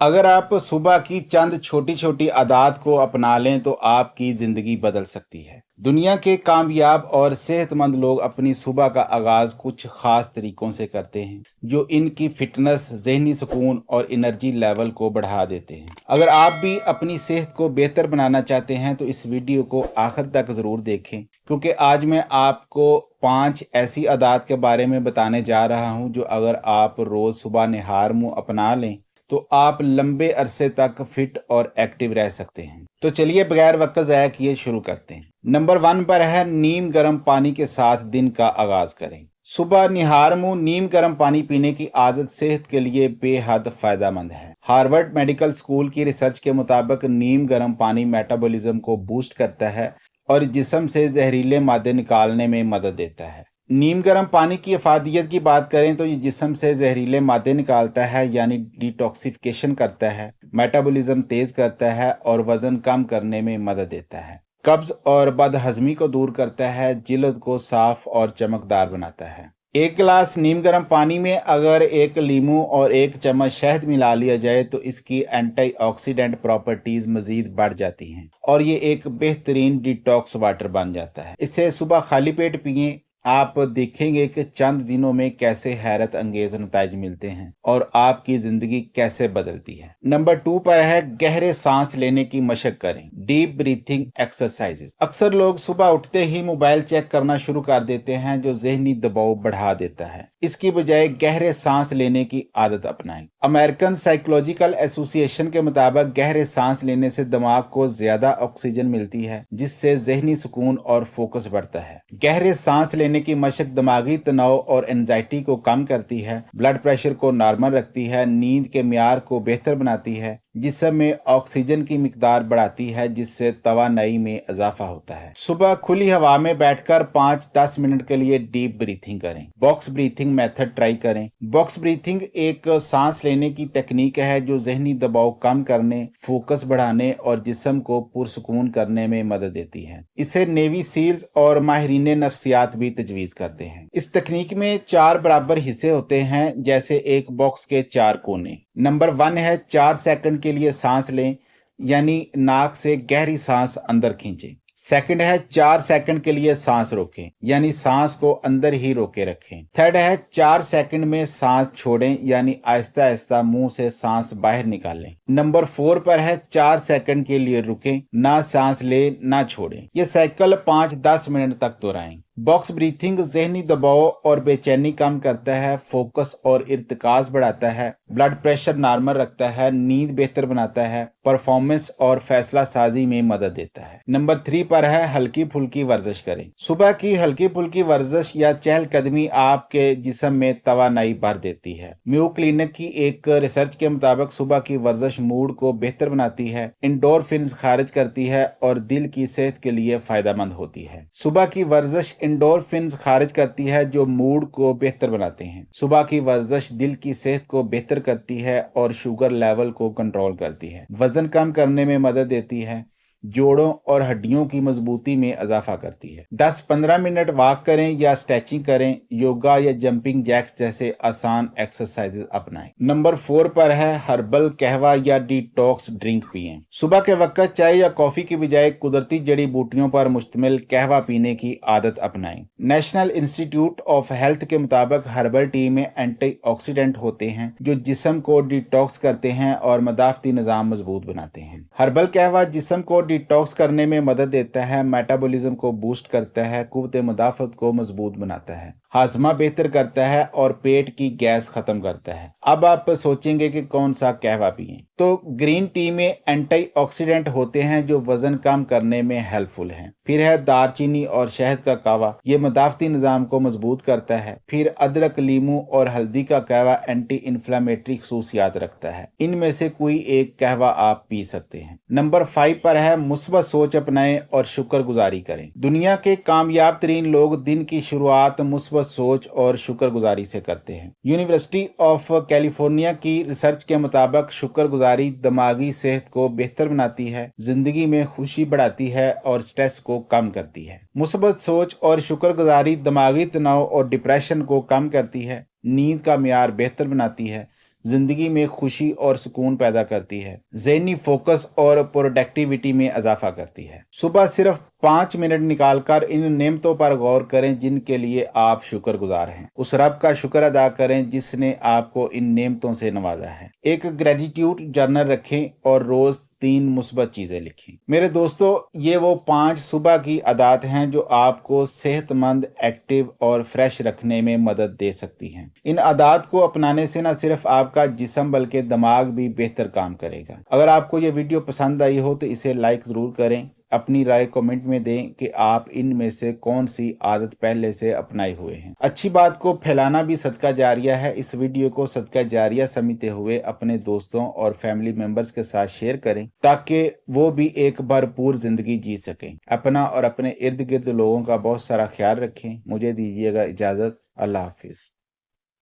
अगर आप सुबह की चंद छोटी छोटी आदत को अपना लें तो आपकी ज़िंदगी बदल सकती है। दुनिया के कामयाब और सेहतमंद लोग अपनी सुबह का आगाज़ कुछ ख़ास तरीकों से करते हैं जो इनकी फ़िटनेस, ज़हनी सुकून और एनर्जी लेवल को बढ़ा देते हैं। अगर आप भी अपनी सेहत को बेहतर बनाना चाहते हैं तो इस वीडियो को आखिर तक ज़रूर देखें, क्योंकि आज मैं आपको 5 ऐसी आदत के बारे में बताने जा रहा हूं जो अगर आप रोज़ सुबह निहार मुँह अपना लें तो आप लंबे अरसे तक फिट और एक्टिव रह सकते हैं। तो चलिए बगैर वक्त ज़ाया किए शुरू करते हैं। नंबर 1 पर है नीम गर्म पानी के साथ दिन का आगाज करें। सुबह निहार मुंह नीम गर्म पानी पीने की आदत सेहत के लिए बेहद फायदेमंद है। हार्वर्ड मेडिकल स्कूल की रिसर्च के मुताबिक नीम गर्म पानी मेटाबॉलिज्म को बूस्ट करता है और जिस्म से जहरीले मादे निकालने में मदद देता है। नीम गर्म पानी की अफादियत की बात करें तो ये जिस्म से जहरीले मादे निकालता है, यानी डिटॉक्सिफिकेशन करता है, मेटाबॉलिज्म तेज करता है और वजन कम करने में मदद देता है। कब्ज और बदहजमी को दूर करता है, जिल्द को साफ और चमकदार बनाता है। एक गिलास नीम गर्म पानी में अगर एक लीमू और एक चम्मच शहद मिला लिया जाए तो इसकी एंटीऑक्सीडेंट प्रॉपर्टीज मजीद बढ़ जाती हैं और ये एक बेहतरीन डिटॉक्स वाटर बन जाता है। इसे सुबह खाली पेट पिएं। आप देखेंगे कि चंद दिनों में कैसे हैरत अंगेज नताइज मिलते हैं और आपकी जिंदगी कैसे बदलती है। नंबर 2 पर है गहरे सांस लेने की मशक करें, डीप ब्रीथिंग एक्सरसाइजेस। अक्सर लोग सुबह उठते ही मोबाइल चेक करना शुरू कर देते हैं जो जहनी दबाव बढ़ा देता है। इसकी बजाय गहरे सांस लेने की आदत अपनाएं। अमेरिकन साइकोलॉजिकल एसोसिएशन के मुताबिक गहरे सांस लेने से दिमाग को ज्यादा ऑक्सीजन मिलती है, जिससे जहनी सुकून और फोकस बढ़ता है। गहरे सांस लेने की मशक दिमागी तनाव और एंजाइटी को कम करती है, ब्लड प्रेशर को नॉर्मल रखती है, नींद के मियार को बेहतर बनाती है, जिस्म में ऑक्सीजन की मिकदार बढ़ाती है, जिससे तवानाई में इजाफा होता है। सुबह खुली हवा में बैठकर 5-10 मिनट के लिए डीप ब्रीथिंग करें। बॉक्स ब्रीथिंग मेथड ट्राई करें। बॉक्स ब्रीथिंग एक सांस लेने की तकनीक है जो जहनी दबाव कम करने, फोकस बढ़ाने और जिस्म को पुरसुकून करने में मदद देती है। इसे नेवी सील्स और माहिरीन नफ्सियात भी तजवीज़ करते हैं। इस तकनीक में 4 बराबर हिस्से होते हैं, जैसे एक बॉक्स के 4 कोने। नंबर 1 है 4 सेकंड के लिए सांस लें, यानी नाक से गहरी सांस अंदर खींचें। सेकंड है 4 सेकंड के लिए सांस रोकें, यानी सांस को अंदर ही रोके रखें। थर्ड है 4 सेकंड में सांस छोड़ें, यानी आहिस्ता आहिस्ता मुंह से सांस बाहर निकालें। नंबर 4 पर है 4 सेकंड के लिए रुकें, ना सांस लें ना छोड़ें। यह साइकिल 5-10 मिनट तक दोहराएं। बॉक्स ब्रीथिंग जहनी दबाव और बेचैनी कम करता है, फोकस और इर्तिकाज बढ़ाता है, ब्लड प्रेशर नॉर्मल रखता है, नींद बेहतर बनाता है, परफॉर्मेंस और फैसला साजी में मदद देता है। नंबर 3 पर है हल्की फुल्की वर्जिश करें। सुबह की हल्की फुल्की वर्जिश या चहलकदमी आपके जिस्म में तवानाई भर देती है। म्यू क्लिनिक की एक रिसर्च के मुताबिक सुबह की वर्जिश मूड को बेहतर बनाती है, इंडोरफिन्स खारिज करती है और दिल की सेहत के लिए फायदेमंद होती है। सुबह की वर्जिश इंडोरफिन्स खारिज करती है जो मूड को बेहतर बनाते हैं। सुबह की वर्जिश दिल की सेहत को बेहतर करती है और शुगर लेवल को कंट्रोल करती है, वजन कम करने में मदद देती है, जोड़ों और हड्डियों की मजबूती में इजाफा करती है। 10-15 मिनट वॉक करें या स्ट्रेचिंग करें, योगा या जंपिंग जैक्स जैसे आसान एक्सरसाइजेस अपनाएं। नंबर 4 पर है हर्बल कहवा या डिटॉक्स ड्रिंक पिएं। सुबह के वक्त चाय या कॉफी की बजाय कुदरती जड़ी बूटियों पर मुश्तमिल कहवा पीने की आदत अपनाएं। नेशनल इंस्टीट्यूट ऑफ हेल्थ के मुताबिक हर्बल टी में एंटीऑक्सीडेंट होते हैं जो जिस्म को डिटॉक्स करते हैं और मदाफती निजाम मजबूत बनाते हैं। हर्बल कहवा जिस्म को डिटॉक्स करने में मदद देता है, मेटाबॉलिज्म को बूस्ट करता है, कुव्वत मुदाफत को मजबूत बनाता है, हाजमा बेहतर करता है और पेट की गैस खत्म करता है। अब आप सोचेंगे कि कौन सा कहवा पिएं, तो ग्रीन टी में एंटीऑक्सीडेंट होते हैं जो वजन कम करने में हेल्पफुल हैं। फिर है दारचीनी और शहद का कहवा, ये मदाफती निजाम को मजबूत करता है। फिर अदरक, लीमू और हल्दी का कहवा एंटी इन्फ्लेमेटरी खसूसियात रखता है। इनमें से कोई एक कहवा आप पी सकते हैं। नंबर 5 पर है मुस्बत सोच अपनाएं और शुक्रगुजारी करें। दुनिया के कामयाब तरीन लोग दिन की शुरुआत मुस्बत सोच और शुक्रगुजारी से करते हैं। यूनिवर्सिटी ऑफ कैलिफोर्निया की रिसर्च के मुताबिक शुक्रगुजारी दिमागी सेहत को बेहतर बनाती है, जिंदगी में खुशी बढ़ाती है और स्ट्रेस को कम करती है। मुस्बत सोच और शुक्रगुजारी दिमागी तनाव और डिप्रेशन को कम करती है, नींद का मियार बेहतर बनाती है, जिंदगी में खुशी और सुकून पैदा करती है, ज़हनी फोकस और प्रोडक्टिविटी में इजाफा करती है। सुबह सिर्फ 5 मिनट निकालकर इन नेमतों पर गौर करें जिनके लिए आप शुक्रगुजार हैं। उस रब का शुक्र अदा करें जिसने आपको इन नेमतों से नवाजा है। एक ग्रेटिट्यूड जर्नल रखें और रोज 3 मुस्बत चीजें लिखें। मेरे दोस्तों, ये वो 5 सुबह की आदत हैं जो आपको सेहतमंद, एक्टिव और फ्रेश रखने में मदद दे सकती हैं। इन आदत को अपनाने से न सिर्फ आपका जिस्म बल्कि दिमाग भी बेहतर काम करेगा। अगर आपको ये वीडियो पसंद आई हो तो इसे लाइक जरूर करें। अपनी राय कमेंट में दें कि आप इनमें से कौन सी आदत पहले से अपनाए हुए हैं। अच्छी बात को फैलाना भी सदका जारिया है। इस वीडियो को सदका जारिया समझते हुए अपने दोस्तों और फैमिली मेंबर्स के साथ शेयर करें ताकि वो भी एक भरपूर जिंदगी जी सकें। अपना और अपने इर्द गिर्द लोगों का बहुत सारा ख्याल रखें। मुझे दीजिएगा इजाजत। अल्लाह हाफिज।